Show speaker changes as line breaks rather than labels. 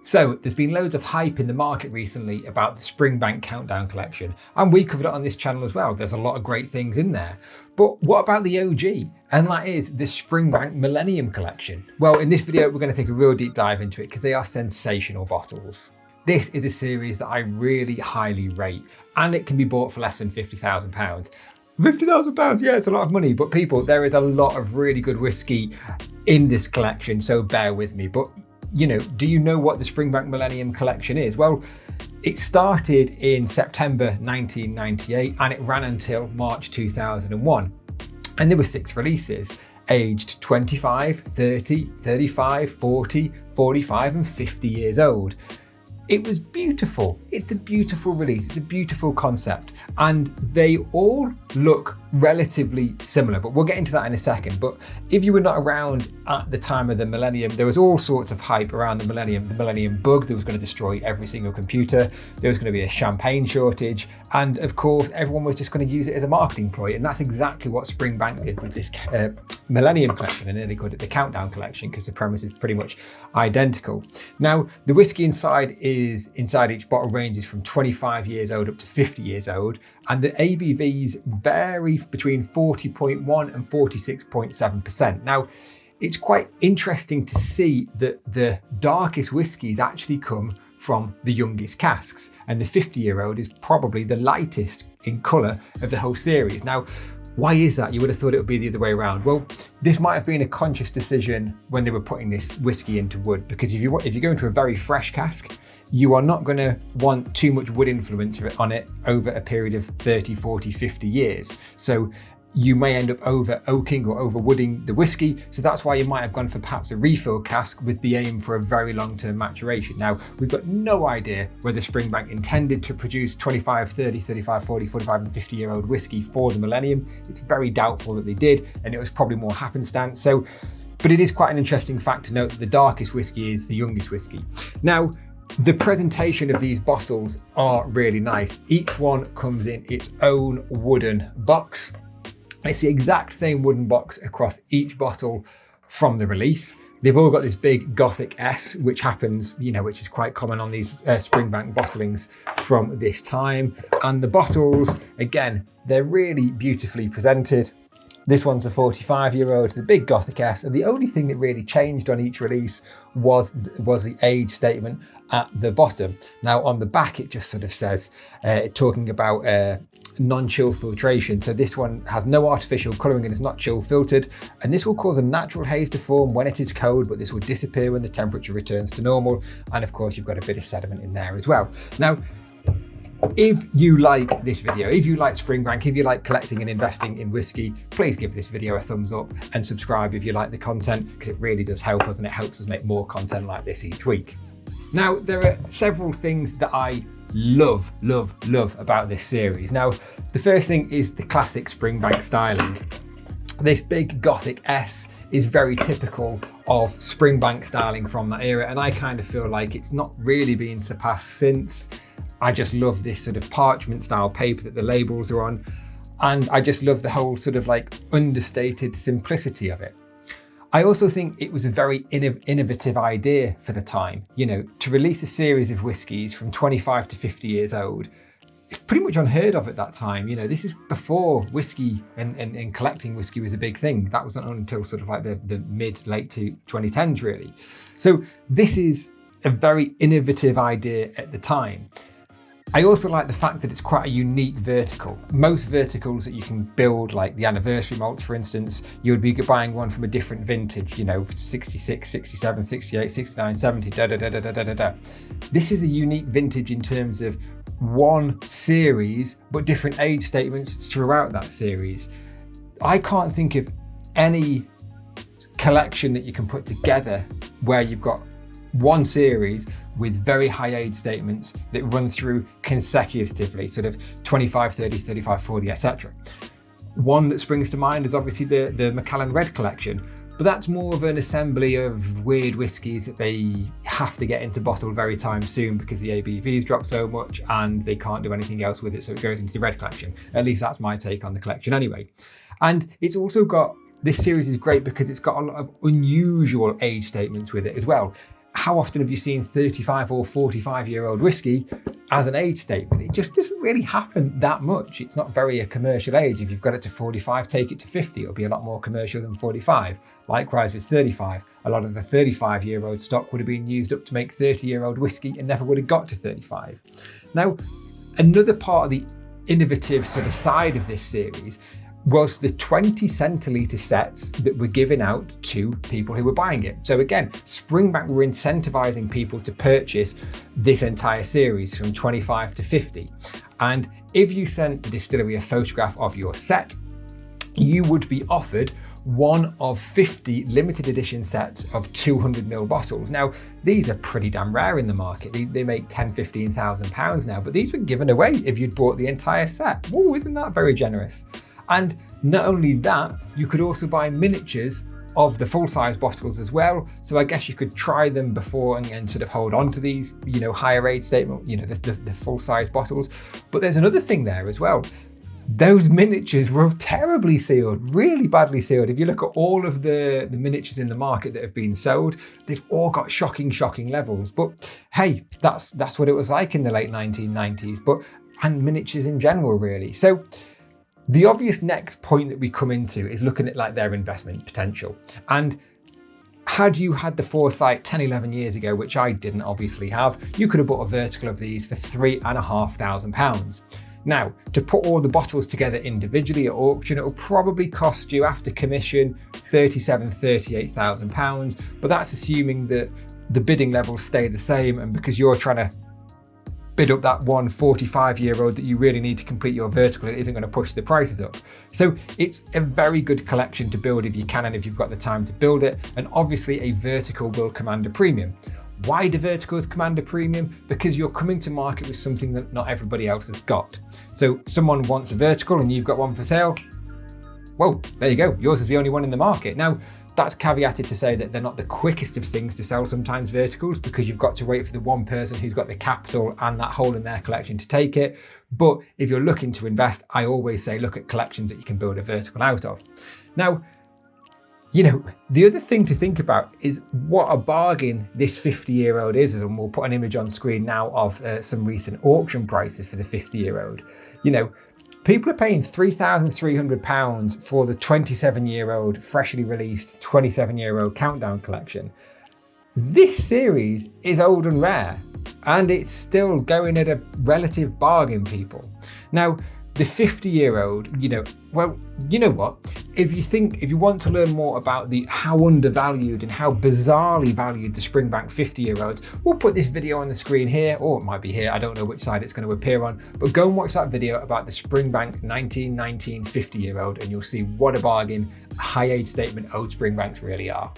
So there's been loads of hype in the market recently about the Springbank Countdown Collection, and we covered it on this channel as well. There's a lot of great things in there. But what about the OG? And that is the Springbank Millennium Collection. Well, in this video, we're going to take a real deep dive into it because they are sensational bottles. This is a series that I really highly rate, and it can be bought for less than £50,000. £50,000, yeah, it's a lot of money, but people, there is a lot of really good whiskey in this collection, so bear with me. But you know, do you know what the Springbank Millennium Collection is? Well, it started in September 1998 and it ran until March 2001. And there were 6 releases, aged 25, 30, 35, 40, 45 and 50 years old. It was beautiful. It's a beautiful release. It's a beautiful concept. And they all look relatively similar, but we'll get into that in a second. But if you were not around at the time of the Millennium, there was all sorts of hype around the Millennium bug that was going to destroy every single computer. There was going to be a champagne shortage. And of course, everyone was just going to use it as a marketing ploy. And that's exactly what Springbank did with this Millennium Collection. And then they called it the Countdown Collection because the premise is pretty much identical. Now, the whiskey inside each bottle ranges from 25 years old up to 50 years old, and the ABVs vary between 40.1 and 46.7%. Now, it's quite interesting to see that the darkest whiskies actually come from the youngest casks, and the 50-year-old is probably the lightest in colour of the whole series. Now, why is that? You would have thought it would be the other way around. Well, this might have been a conscious decision when they were putting this whiskey into wood, because if you go into a very fresh cask, you are not going to want too much wood influence on it over a period of 30, 40, 50 years. So you may end up over oaking or over wooding the whiskey. So that's why you might have gone for perhaps a refill cask with the aim for a very long-term maturation. Now, we've got no idea whether Springbank intended to produce 25, 30, 35, 40, 45 and 50-year-old whiskey for the Millennium. It's very doubtful that they did, and it was probably more happenstance. But it is quite an interesting fact to note that the darkest whiskey is the youngest whiskey. Now, the presentation of these bottles are really nice. Each one comes in its own wooden box. It's the exact same wooden box across each bottle from the release. They've all got this big Gothic S, which happens, which is quite common on these Springbank bottlings from this time. And the bottles, again, they're really beautifully presented. This one's a 45-year-old, the big Gothic S, and the only thing that really changed on each release was the age statement at the bottom. Now, on the back, it just sort of says, talking about non-chill filtration. So this one has no artificial colouring and is not chill filtered, and this will cause a natural haze to form when it is cold, but this will disappear when the temperature returns to normal. And of course, you've got a bit of sediment in there as well. Now, if you like this video, if you like Springbank, if you like collecting and investing in whiskey, please give this video a thumbs up and subscribe if you like the content, because it really does help us and it helps us make more content like this each week. Now, there are several things that I love about this series. Now, the first thing is the classic Springbank styling. This big Gothic S is very typical of Springbank styling from that era, and I kind of feel like it's not really been surpassed since. I just love this sort of parchment style paper that the labels are on, and I just love the whole sort of like understated simplicity of it. I also think it was a very innovative idea for the time. To release a series of whiskies from 25 to 50 years old, it's pretty much unheard of at that time. This is before whiskey and collecting whiskey was a big thing. That wasn't until sort of like the late 2010s really. So this is a very innovative idea at the time. I also like the fact that it's quite a unique vertical. Most verticals that you can build, like the anniversary malts, for instance, you would be buying one from a different vintage, 66, 67, 68, 69, 70, This is a unique vintage in terms of one series, but different age statements throughout that series. I can't think of any collection that you can put together where you've got one series with very high age statements that run through consecutively, sort of 25, 30, 35, 40, etc. One that springs to mind is obviously the Macallan Red Collection, but that's more of an assembly of weird whiskies that they have to get into bottle very time soon because the ABVs drop so much and they can't do anything else with it, so it goes into the Red Collection. At least that's my take on the collection anyway. And it's also got, this series is great because it's got a lot of unusual age statements with it as well. how often have you seen 35 or 45-year-old whiskey as an age statement? It just doesn't really happen that much. It's not very a commercial age. If you've got it to 45, take it to 50. It'll be a lot more commercial than 45. Likewise with 35. A lot of the 35-year-old stock would have been used up to make 30-year-old whiskey and never would have got to 35. Now, another part of the innovative sort of side of this series was the 20 centilitre sets that were given out to people who were buying it. So again, Springbank were incentivizing people to purchase this entire series from 25 to 50. And if you sent the distillery a photograph of your set, you would be offered one of 50 limited edition sets of 200ml bottles. Now, these are pretty damn rare in the market. They make £10,000–15,000 now, but these were given away if you'd bought the entire set. Whoa, isn't that very generous? And not only that, you could also buy miniatures of the full-size bottles as well. So I guess you could try them before and sort of hold on to these, higher age statement, the full-size bottles. But there's another thing there as well. Those miniatures were terribly sealed, really badly sealed. If you look at all of the miniatures in the market that have been sold, they've all got shocking levels. But hey, that's what it was like in the late 1990s, and miniatures in general, really. So the obvious next point that we come into is looking at like their investment potential. And had you had the foresight 10, 11 years ago, which I didn't obviously have, you could have bought a vertical of these for £3,500. Now, to put all the bottles together individually at auction, it'll probably cost you after commission £37,000–38,000, but that's assuming that the bidding levels stay the same, and because you're trying to bid up that one 45-year-old that you really need to complete your vertical, it isn't going to push the prices up. So it's a very good collection to build if you can and if you've got the time to build it. And obviously a vertical will command a premium. Why do verticals command a premium? Because you're coming to market with something that not everybody else has got. So someone wants a vertical and you've got one for sale. Well, there you go. Yours is the only one in the market. Now, that's caveated to say that they're not the quickest of things to sell sometimes, verticals, because you've got to wait for the one person who's got the capital and that hole in their collection to take it. But if you're looking to invest, I always say look at collections that you can build a vertical out of. Now, the other thing to think about is what a bargain this 50-year-old is, and we'll put an image on screen now of some recent auction prices for the 50-year-old. People are paying £3,300 for the 27-year-old, freshly released 27-year-old Countdown Collection. This series is old and rare, and it's still going at a relative bargain, people. Now, the 50-year-old, well, you know what? If you want to learn more about how undervalued and how bizarrely valued the Springbank 50-year-olds, we'll put this video on the screen here, or it might be here, I don't know which side it's going to appear on, but go and watch that video about the Springbank 1919 50-year-old and you'll see what a bargain high age statement old Springbanks really are.